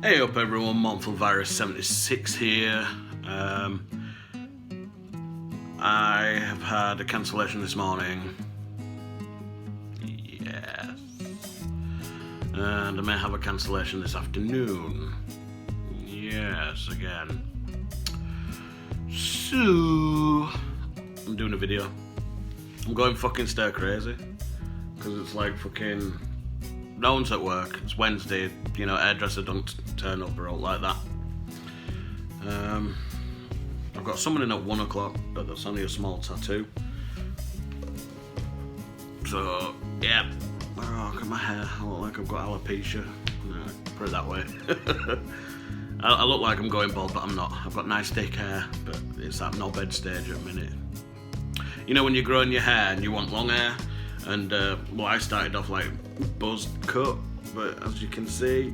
Hey up everyone, Mournful Virus 76 here. I have had a cancellation this morning. Yes. And I may have a cancellation this afternoon. Yes, again. So, I'm doing a video. I'm going fucking stir crazy. Because it's like fucking... No one's at work. It's Wednesday. You know, hairdresser don't turn up or out like that. I've got someone in at 1 o'clock, but that's only a small tattoo. So, yeah. Oh, look at my hair. I look like I've got alopecia. No, put it that way. I look like I'm going bald, but I'm not. I've got nice thick hair, but it's that knobhead stage at the minute. You know when you're growing your hair and you want long hair? And, well, I started off like buzzed cut, but as you can see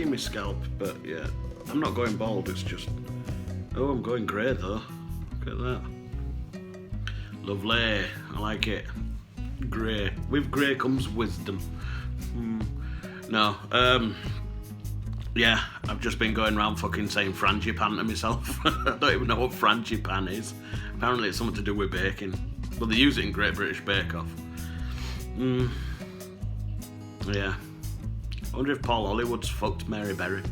my scalp, but yeah, I'm not going bald, it's just, oh, I'm going grey though, look at that. Lovely, I like it. Grey, with grey comes wisdom. No, yeah, I've just been going around fucking saying frangipan to myself. I don't even know what frangipan is. Apparently it's something to do with baking. Well, they use it in Great British Bake Off. Yeah. I wonder if Paul Hollywood's fucked Mary Berry.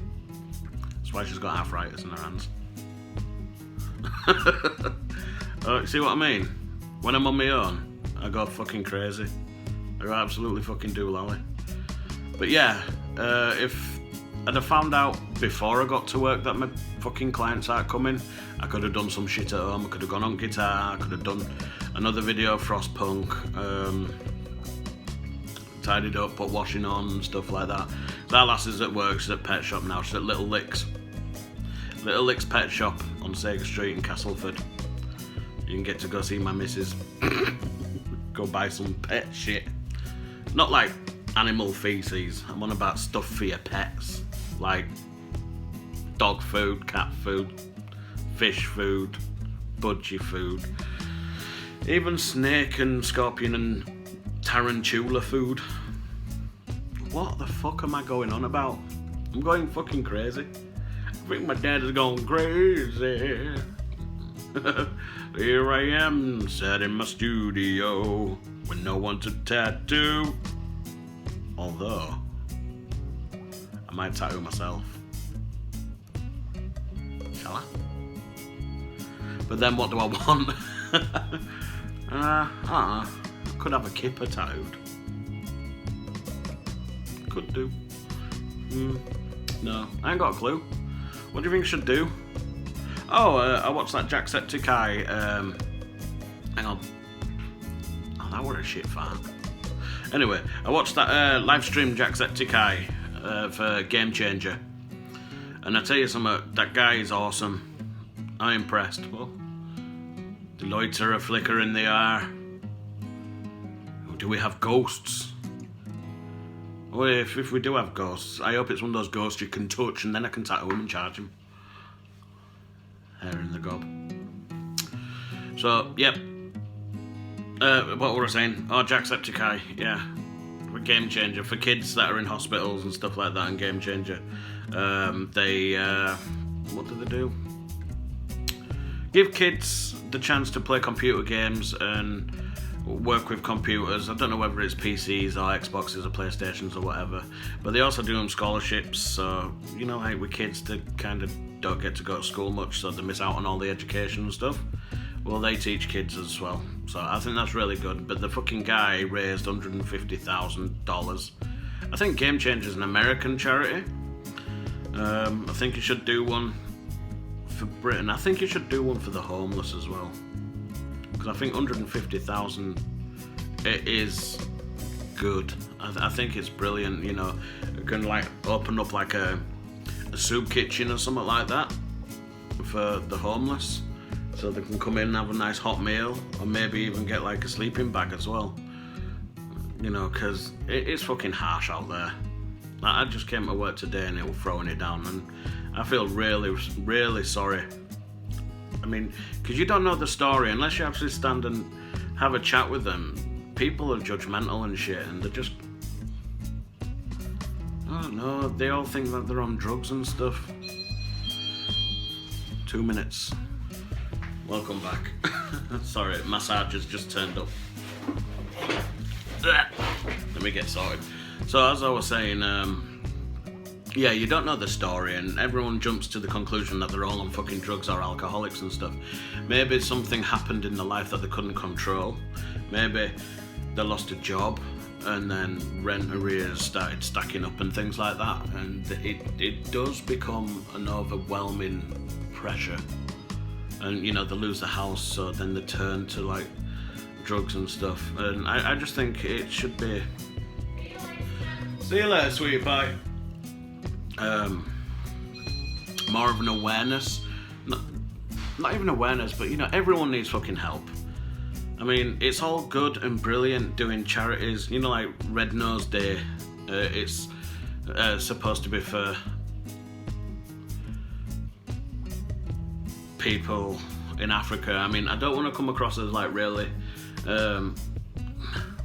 That's why she's got arthritis in her hands. See what I mean? When I'm on my own, I go fucking crazy. I go absolutely fucking doolally. But yeah, if I'd have found out before I got to work that my fucking clients aren't coming, I could have done some shit at home. I could have gone on guitar. I could have done another video of Frostpunk. Tidied up, put washing on and stuff like that. That lass is at work, she's at Pet Shop now. She's at Little Licks. Little Licks Pet Shop on Sega Street in Castleford. You can get to go see my missus. Go buy some pet shit. Not like animal feces. I'm on about stuff for your pets. Like dog food, cat food, fish food, budgie food. Even snake and scorpion and tarantula food. What the fuck am I going on about? I'm going fucking crazy. I think my dad is going crazy. Here I am, sat in my studio with no one to tattoo. Although, I might tattoo myself. Shall I? But then what do I want? Could have a kipper tattooed. Could do. No, I ain't got a clue. What do you think I should do? Oh, I watched that Jacksepticeye. Hang on. Oh, that were a shit fart. Anyway, I watched that live stream Jacksepticeye for Game Changer. And I tell you something, that guy is awesome. I'm impressed. Well, the lights are a flicker in the air. Do we have ghosts? Well, if we do have ghosts, I hope it's one of those ghosts you can touch and then I can tattoo him and charge him. Hair in the gob. So, yep. What were I saying? Oh, Jacksepticeye, yeah. A Game Changer. For kids that are in hospitals and stuff like that in Game Changer. They, what do they do? Give kids the chance to play computer games and work with computers. I don't know whether it's PCs or Xboxes or PlayStations or whatever, but they also do them scholarships, so you know, like with kids that kind of don't get to go to school much, so they miss out on all the education and stuff. Well, they teach kids as well, so I think that's really good. But the fucking guy raised $150,000. I think Game Changer is an American charity. I think he should do one for Britain. I think he should do one for the homeless as well. Because I think 150,000, it is good. I think it's brilliant, you know. You can like open up like a soup kitchen or something like that for the homeless, so they can come in and have a nice hot meal, or maybe even get like a sleeping bag as well. You know, because it's fucking harsh out there. I just came to work today and they were throwing it down, and I feel really, really sorry. I mean, because you don't know the story unless you actually stand and have a chat with them. People are judgmental and shit, and they're just, I don't don't know. They all think that they're on drugs and stuff. 2 minutes. Welcome back. Sorry, massage has just turned up. Let me get sorted. So as I was saying, yeah, you don't know the story, and everyone jumps to the conclusion that they're all on fucking drugs or alcoholics and stuff. Maybe something happened in their life that they couldn't control. Maybe they lost a job, and then rent arrears started stacking up and things like that, and it does become an overwhelming pressure. And you know, they lose the house, so then they turn to like drugs and stuff. And I just think it should be. See you later, sweetie pie. More of an awareness, not even awareness, but you know, everyone needs fucking help. I mean, it's all good and brilliant doing charities, you know, like Red Nose Day. It's supposed to be for people in Africa. I mean, I don't want to come across as like really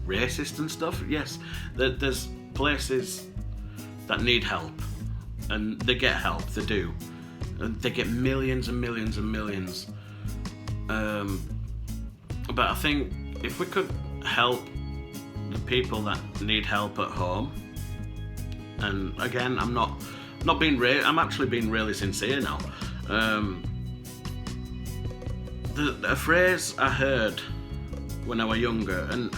racist and stuff. Yes, there's places that need help, and they get help, they do. And they get millions and millions and millions. But I think if we could help the people that need help at home, and again, I'm I'm actually being really sincere now. The phrase I heard when I was younger, and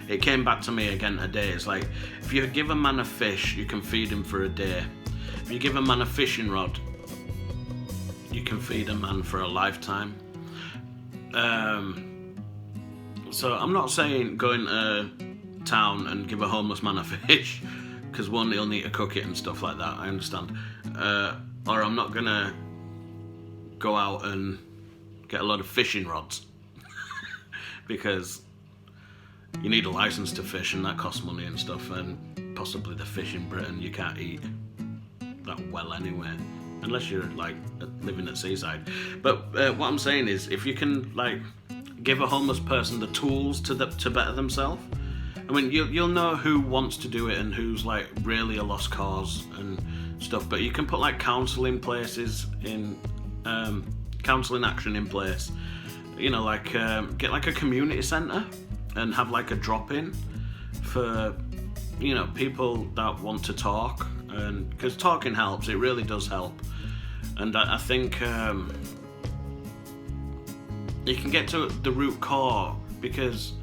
it came back to me again today, is like, if you give a man a fish, you can feed him for a day. If you give a man a fishing rod, you can feed a man for a lifetime. So I'm not saying go into town and give a homeless man a fish, because one, he'll need to cook it and stuff like that, I understand. Or I'm not gonna go out and get a load of fishing rods because you need a license to fish, and that costs money and stuff, and possibly the fish in Britain you can't eat that well anyway, unless you're like living at seaside. But what I'm saying is, if you can like give a homeless person the tools to better themselves, I mean, you'll know who wants to do it and who's like really a lost cause and stuff. But you can put like counselling places in, counselling action in place. You know, like get like a community centre and have like a drop-in for, you know, people that want to talk, and because talking helps, it really does help. And I think you can get to the root core, because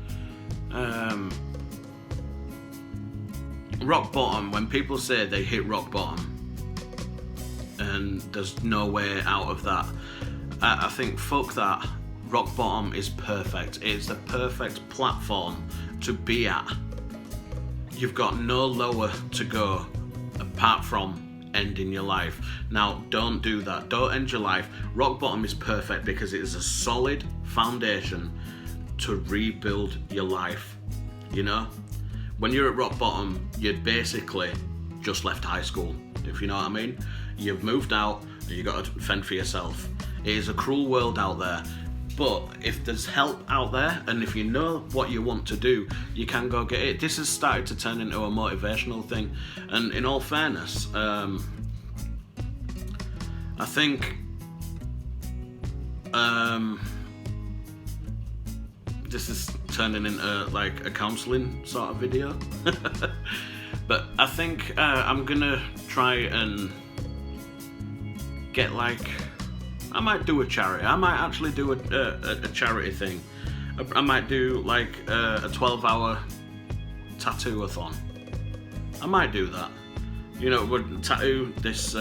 rock bottom, when people say they hit rock bottom and there's no way out of that, I think fuck that. Rock bottom is perfect. It's the perfect platform to be at. You've got no lower to go apart from ending your life. Now, don't do that. Don't end your life. Rock bottom is perfect because it is a solid foundation to rebuild your life. You know, when you're at rock bottom, you're basically just left high school, if you know what I mean. You've moved out and you've got to fend for yourself. It is a cruel world out there. But if there's help out there, and if you know what you want to do, you can go get it. This has started to turn into a motivational thing. And in all fairness, I think this is turning into like a counselling sort of video. But I think I'm gonna try and get like, I might do a charity. I might actually do a charity thing. I might do like a 12-hour tattoo-a-thon. I might do that. You know, would tattoo this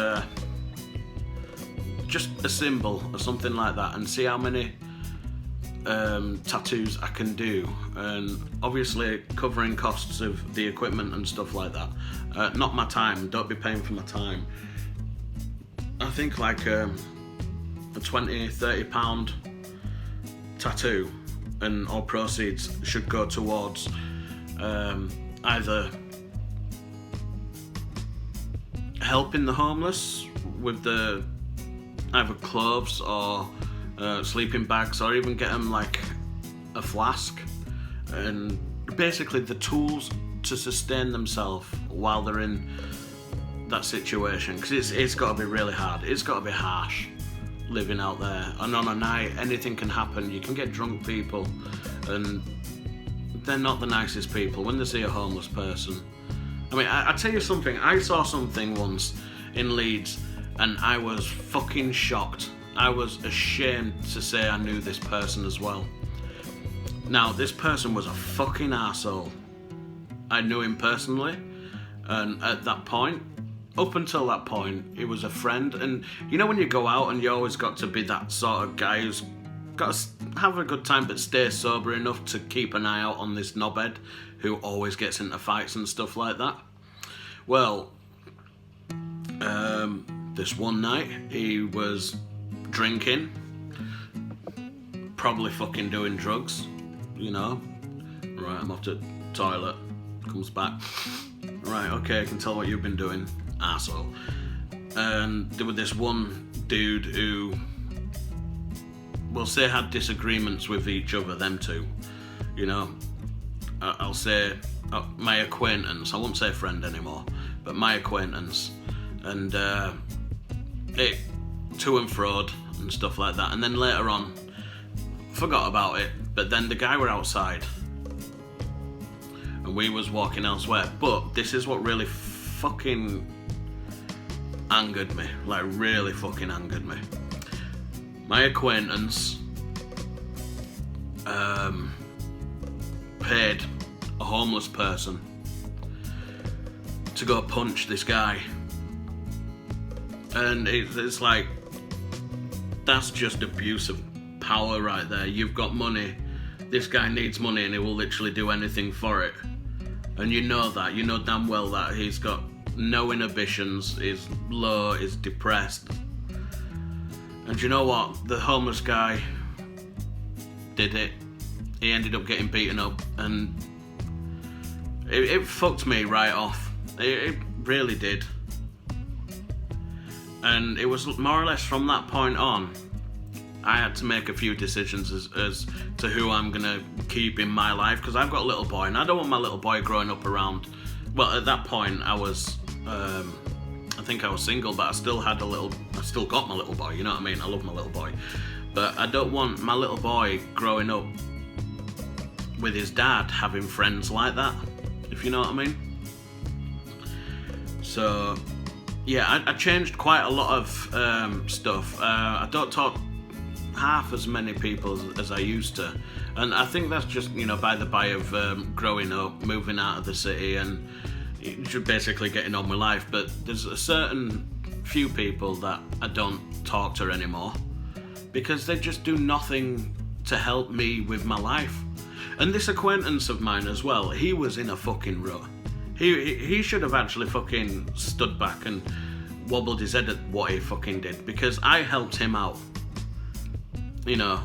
just a symbol or something like that, and see how many tattoos I can do, and obviously covering costs of the equipment and stuff like that. Not my time. Don't be paying for my time. I think like a £20-30 tattoo, and all proceeds should go towards either helping the homeless with the either clothes or sleeping bags, or even get them like a flask and basically the tools to sustain themselves while they're in that situation, because it's got to be really hard. It's got to be harsh living out there. And on a night, anything can happen. You can get drunk people, and they're not the nicest people when they see a homeless person. I mean, I tell you something. I saw something once in Leeds, and I was fucking shocked. I was ashamed to say I knew this person as well. Now, this person was a fucking arsehole. I knew him personally, and at that point, up until that point, he was a friend. And you know when you go out and you always got to be that sort of guy who's got to have a good time but stay sober enough to keep an eye out on this knobhead who always gets into fights and stuff like that. Well, this one night he was drinking, probably fucking doing drugs, you know. Right, I'm off to the toilet. Comes back. Right, okay, I can tell what you've been doing, arsehole. And there was this one dude who, we'll say, had disagreements with each other, them two. You know, I'll say my acquaintance, I won't say friend anymore, but my acquaintance. And it to and fro'd and stuff like that. And then later on, forgot about it, but then the guy were outside and we was walking elsewhere. But this is what really fucking angered me, like really fucking angered me. My acquaintance paid a homeless person to go punch this guy, and it's like, that's just abuse of power right there. You've got money, this guy needs money, and he will literally do anything for it. And you know that, you know damn well that he's got no inhibitions, is low, is depressed. And you know what? The homeless guy did it. He ended up getting beaten up, and it fucked me right off. It really did. And it was more or less from that point on, I had to make a few decisions as to who I'm gonna keep in my life, because I've got a little boy, and I don't want my little boy growing up around. Well, at that point, I was, I think I was single, but I still got my little boy. You know what I mean? I love my little boy, but I don't want my little boy growing up with his dad having friends like that, if you know what I mean. So, yeah, I changed quite a lot of stuff. I don't talk half as many people as I used to, and I think that's just, you know, by the by of growing up, moving out of the city, and basically getting on with life. But there's a certain few people that I don't talk to anymore because they just do nothing to help me with my life. And this acquaintance of mine as well, he was in a fucking rut. He should have actually fucking stood back and wobbled his head at what he fucking did, because I helped him out. You know,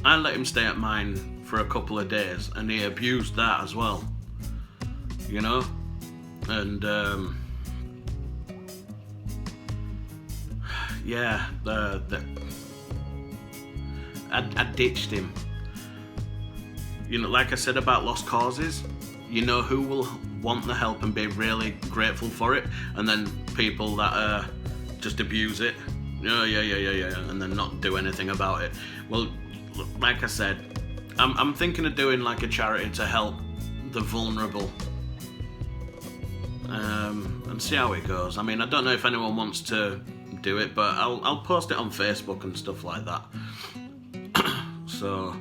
I let him stay at mine for a couple of days, and he abused that as well. You know, and yeah, I ditched him. You know, like I said about lost causes, you know who will want the help and be really grateful for it, and then people that just abuse it. Yeah, and then not do anything about it. Well, like I said, I'm thinking of doing like a charity to help the vulnerable, and see how it goes. I mean, I don't know if anyone wants to do it, but I'll post it on Facebook and stuff like that. So,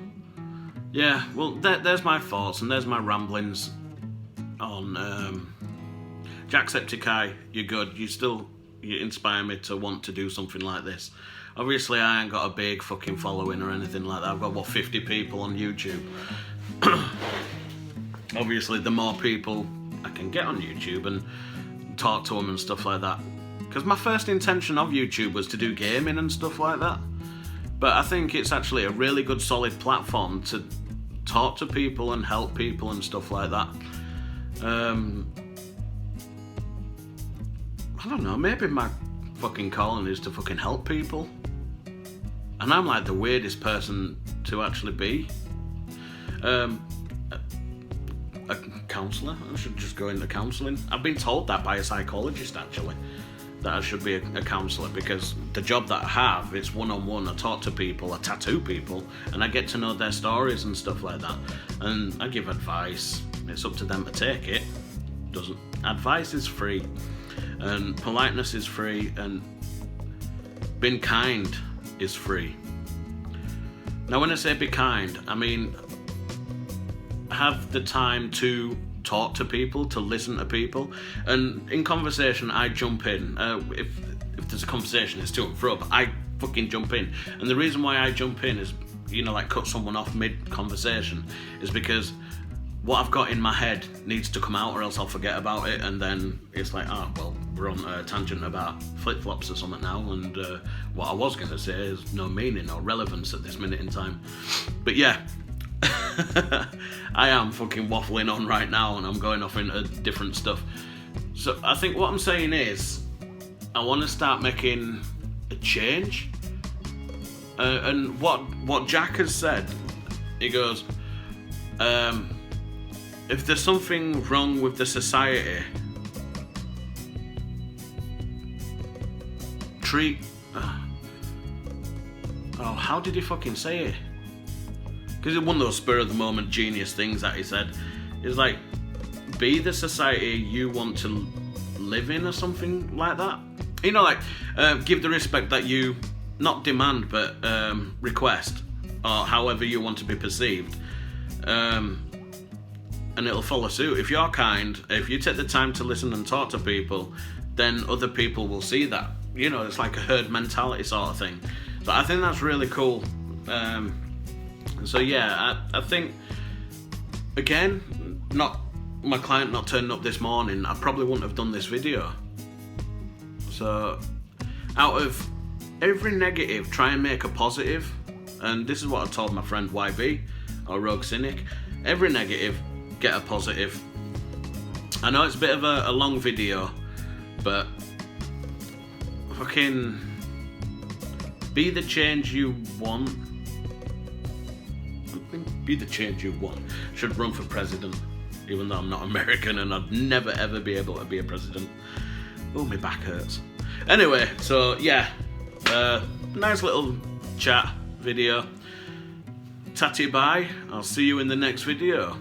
yeah, well, there's my thoughts and there's my ramblings on Jacksepticeye. You're good. You inspire me to want to do something like this. Obviously, I ain't got a big fucking following or anything like that. I've got, 50 people on YouTube. Obviously, the more people I can get on YouTube and talk to them and stuff like that. Because my first intention of YouTube was to do gaming and stuff like that. But I think it's actually a really good, solid platform to talk to people and help people and stuff like that. I don't know, maybe my fucking calling is to fucking help people. And I'm like the weirdest person to actually be. a counsellor. I should just go into counselling. I've been told that by a psychologist, actually, that I should be a counsellor, because the job that I have, it's one-on-one. I talk to people, I tattoo people, and I get to know their stories and stuff like that. And I give advice. It's up to them to take it. Advice is free, and politeness is free, and being kind is free. Now, when I say be kind, I mean have the time to talk to people, to listen to people, and in conversation I jump in. If there's a conversation, it's to and fro, but I fucking jump in. And the reason why I jump in is, like cut someone off mid-conversation, is because what I've got in my head needs to come out, or else I'll forget about it, and then it's like, well, we're on a tangent about flip-flops or something now, and what I was going to say has no meaning or relevance at this minute in time. But yeah, I am fucking waffling on right now, and I'm going off into different stuff. So I think what I'm saying is, I want to start making a change. And what Jack has said, he goes, if there's something wrong with the society, how did he fucking say it? Because it's one of those spur of the moment genius things that he said. It's like, be the society you want to live in, or something like that. Give the respect that you not demand, but request, or however you want to be perceived. And it'll follow suit. If you're kind, if you take the time to listen and talk to people, then other people will see that. It's like a herd mentality sort of thing. So I think that's really cool. So yeah, I think, again, my client not turning up this morning, I probably wouldn't have done this video. So out of every negative, try and make a positive. And this is what I told my friend YB, or Rogue Cynic. Every negative, get a positive. I know it's a bit of a long video, but fucking be the change you want. Be the change you want. Should run for president, even though I'm not American and I'd never ever be able to be a president. Oh, my back hurts. Anyway, so yeah, nice little chat video. Tatty bye. I'll see you in the next video.